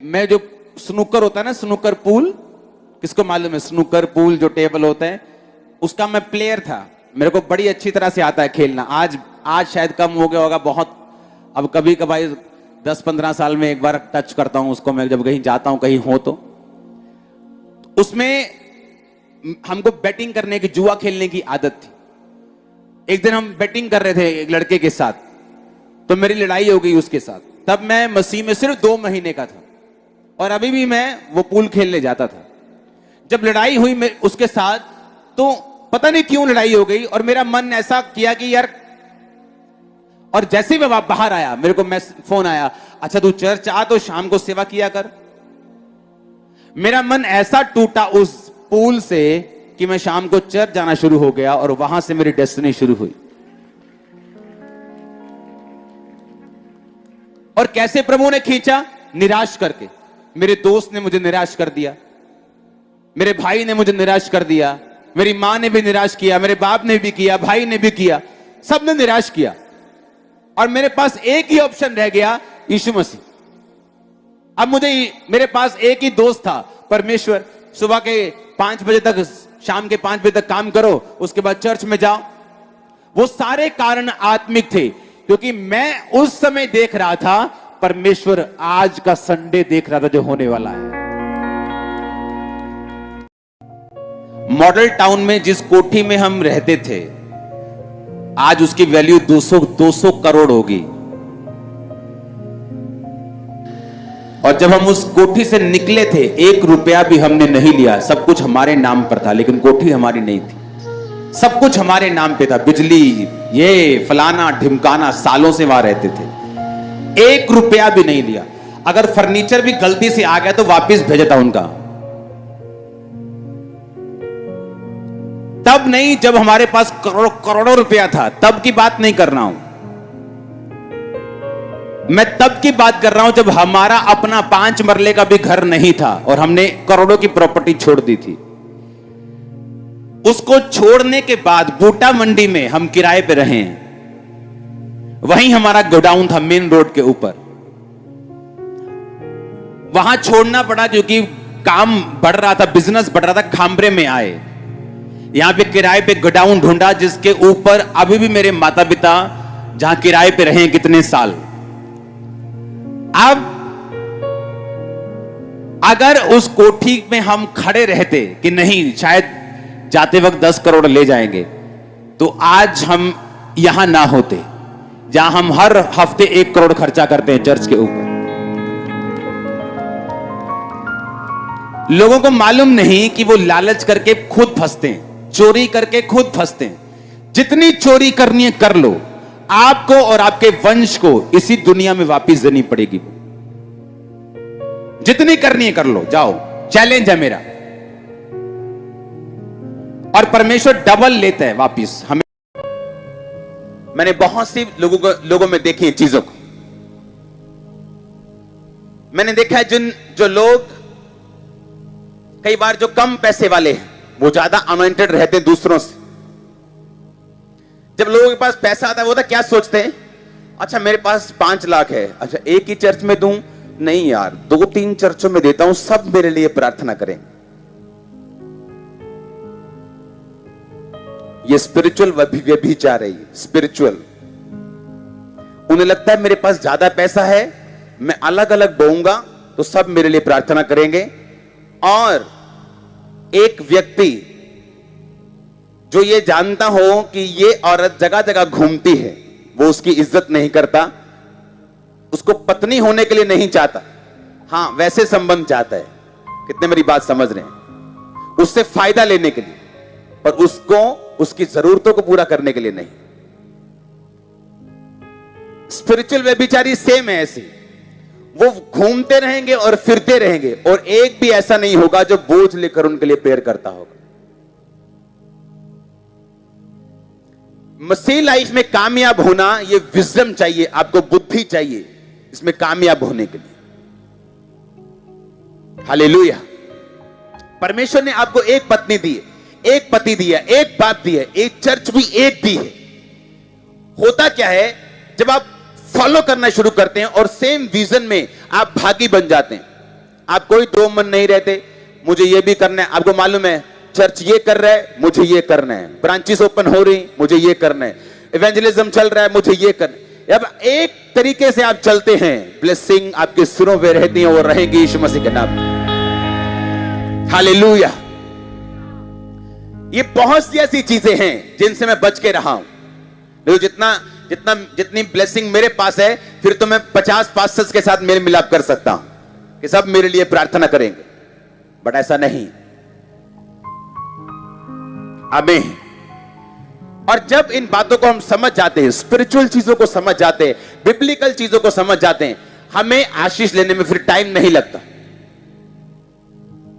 मैं जो स्नूकर होता है ना, स्नूकर पूल, किसको मालूम है? स्नूकर पूल जो टेबल होता है, उसका मैं प्लेयर था। मेरे को बड़ी अच्छी तरह से आता है खेलना। आज शायद कम हो गया होगा बहुत। अब कभी कभाई 10-15 साल में एक बार टच करता हूं उसको, मैं जब कहीं जाता हूं, कहीं हो तो। उसमें हमको बैटिंग करने की, जुआ खेलने की आदत थी। एक दिन हम बैटिंग कर रहे थे एक लड़के के साथ, तो मेरी लड़ाई हो गई उसके साथ। तब मैं मसीह में सिर्फ 2 महीने का था और अभी भी मैं वो पूल खेलने जाता था। जब लड़ाई हुई उसके साथ, तो पता नहीं क्यों लड़ाई हो गई और मेरा मन ऐसा किया कि यार, और जैसे ही मैं बाहर आया मेरे को फोन आया, अच्छा तू चर्च आ तो शाम को सेवा किया कर। मेरा मन ऐसा टूटा उस पूल से कि मैं शाम को चर्च जाना शुरू हो गया और वहां से मेरी डेस्टिनी शुरू हुई। और कैसे प्रभु ने खींचा? निराश करके। मेरे दोस्त ने मुझे निराश कर दिया, मेरे भाई ने मुझे निराश कर दिया, मेरी मां ने भी निराश किया, मेरे बाप ने भी किया, भाई ने भी किया, सबने निराश किया। और मेरे पास एक ही ऑप्शन रह गया, यीशु मसीह। अब मेरे पास एक ही दोस्त था, परमेश्वर। सुबह के 5 बजे तक, शाम के 5 बजे तक काम करो, उसके बाद चर्च में जाओ। वो सारे कारण आत्मिक थे, क्योंकि मैं उस समय देख रहा था परमेश्वर आज का संडे देख रहा था जो होने वाला है। मॉडल टाउन में जिस कोठी में हम रहते थे, आज उसकी वैल्यू 200 करोड़ होगी। और जब हम उस कोठी से निकले थे, 1 रुपया भी हमने नहीं लिया। सब कुछ हमारे नाम पर था, लेकिन कोठी हमारी नहीं थी। सब कुछ हमारे नाम पे था, बिजली, ये फलाना ढिमकाना, सालों से वहां रहते थे। 1 रुपया भी नहीं लिया। अगर फर्नीचर भी गलती से आ गया तो वापस भेजा था उनका। तब नहीं, जब हमारे पास करोड़ों रुपया था, तब की बात नहीं कर रहा हूं मैं। तब की बात कर रहा हूं जब हमारा अपना 5 मरले का भी घर नहीं था और हमने करोड़ों की प्रॉपर्टी छोड़ दी थी। उसको छोड़ने के बाद बूटा मंडी में हम किराए पे रहे हैं। वहीं हमारा गोडाउन था, मेन रोड के ऊपर। वहां छोड़ना पड़ा क्योंकि काम बढ़ रहा था, बिजनेस बढ़ रहा था। खामरे में आए, यहां पे किराए पे गोडाउन ढूंढा, जिसके ऊपर अभी भी मेरे माता पिता जहां किराए पे रहे कितने साल। अब अगर उस कोठी में हम खड़े रहते कि नहीं, शायद जाते वक्त 10 करोड़ ले जाएंगे, तो आज हम यहां ना होते, जहां हम हर हफ्ते 1 करोड़ खर्चा करते हैं चर्च के ऊपर। लोगों को मालूम नहीं कि वो लालच करके खुद फंसते हैं, चोरी करके खुद फंसते हैं। जितनी चोरी करनी है कर लो, आपको और आपके वंश को इसी दुनिया में वापस देनी पड़ेगी। जितनी करनी है कर लो, जाओ, चैलेंज है मेरा। और परमेश्वर डबल लेता है वापस हमें। मैंने बहुत सी लोगों में देखी है चीजों को। मैंने देखा है जो लोग कई बार जो कम पैसे वाले हैं, वो ज्यादा अनॉइंटेड रहते हैं दूसरों से। जब लोगों के पास पैसा आता है, वो तो क्या सोचते हैं, अच्छा मेरे पास 5 लाख है, अच्छा एक ही चर्च में दूं? नहीं यार, 2-3 चर्चों में देता हूं, सब मेरे लिए प्रार्थना करें। ये स्पिरिचुअल व्यभिचार है। स्पिरिचुअल, उन्हें लगता है मेरे पास ज्यादा पैसा है, मैं अलग अलग बोऊंगा तो सब मेरे लिए प्रार्थना करेंगे। और एक व्यक्ति जो ये जानता हो कि ये औरत जगह जगह घूमती है, वो उसकी इज्जत नहीं करता, उसको पत्नी होने के लिए नहीं चाहता, हां वैसे संबंध चाहता है। कितने मेरी बात समझ रहे हैं? उससे फायदा लेने के लिए, पर उसको उसकी जरूरतों को पूरा करने के लिए नहीं। स्पिरिचुअल व्यभिचारी सेम है ऐसे। वो घूमते रहेंगे और फिरते रहेंगे, और एक भी ऐसा नहीं होगा जो बोझ लेकर उनके लिए प्रेयर करता होगा। मसीह लाइफ में कामयाब होना, ये विजडम चाहिए आपको, बुद्धि चाहिए इसमें कामयाब होने के लिए। हालेलुया। परमेश्वर ने आपको एक पत्नी दी है, एक पति दिया, एक बाप दिया, एक चर्च भी एक दी है। होता क्या है, जब आप फॉलो करना शुरू करते हैं और सेम विजन में आप भागी बन जाते हैं, आप कोई दो मन नहीं रहते, मुझे ये भी करना है। आपको मालूम है चर्च ये कर रहा है, मुझे ये करना है, ब्रांचेस ओपन हो रही, मुझे ये करना है, इवेंजलिज्म चल रहा है, मुझे ये करना है। अब एक तरीके से आप चलते हैं, ब्लेसिंग आपके सिरों पे रहती है, वो रहेगी यीशु मसीह के नाम में। हालेलुया। ये बहुत सी ऐसी चीजें हैं जिनसे मैं बच के रहा हूं। जितनी ब्लेसिंग मेरे पास है, फिर तो मैं 50 पास्टर्स के साथ मेल मिलाप कर सकता हूं कि सब मेरे लिए प्रार्थना करेंगे, बट ऐसा नहीं। आमीन। और जब इन बातों को हम समझ जाते हैं, स्पिरिचुअल चीजों को समझ जाते हैं, बिब्लिकल चीजों को समझ जाते हैं, हमें आशीष लेने में फिर टाइम नहीं लगता।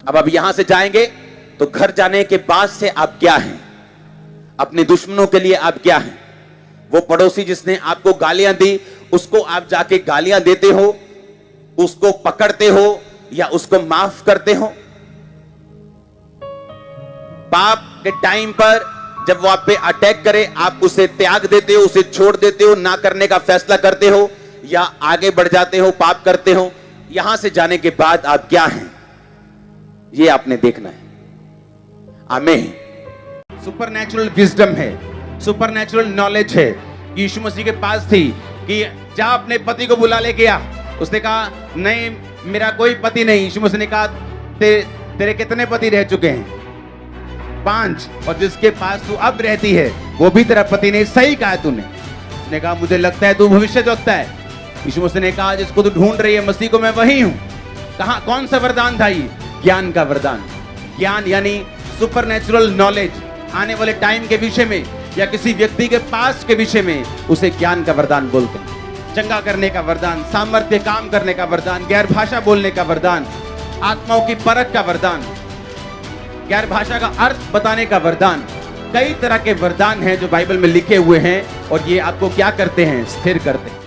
अब यहां से जाएंगे तो घर जाने के बाद से आप क्या हैं, अपने दुश्मनों के लिए आप क्या हैं। वो पड़ोसी जिसने आपको गालियां दी, उसको आप जाके गालियां देते हो, उसको पकड़ते हो या उसको माफ करते हो। पाप के टाइम पर जब वो आप पे अटैक करे, आप उसे त्याग देते हो, उसे छोड़ देते हो, ना करने का फैसला करते हो, या आगे बढ़ जाते हो, पाप करते हो। यहां से जाने के बाद आप क्या हैं, ये आपने देखना है। आमीन। सुपरनैचुरल विजडम है, सुपरनैचुरल नॉलेज है, यीशु मसीह के पास थी कि जा अपने पति को बुला लेके आ। उसने कहा नहीं मेरा कोई पति नहीं। यीशु मसीह ने कहा तेरे कितने पति रह चुके हैं? 5, और जिसके पास तू अब रहती है वो भी तेरा पति नहीं। सही कहा तूने। उसने कहा मुझे लगता है तू भविष्य देखता है। यीशु मसीह ने कहा जिसको तू ढूंढ रही है मसीह को, मैं वही हूं। कहा कौन सा वरदान था ये? ज्ञान का वरदान। ज्ञान यानी सुपरनैचुरल नॉलेज, आने वाले टाइम के विषय में या किसी व्यक्ति के पास के विषय में, उसे ज्ञान का वरदान बोलते हैं। चंगा करने का वरदान, सामर्थ्य काम करने का वरदान, गैर भाषा बोलने का वरदान, आत्माओं की परख का वरदान, गैर भाषा का अर्थ बताने का वरदान। कई तरह के वरदान हैं जो बाइबल में लिखे हुए हैं, और ये आपको क्या करते हैं? स्थिर करते हैं।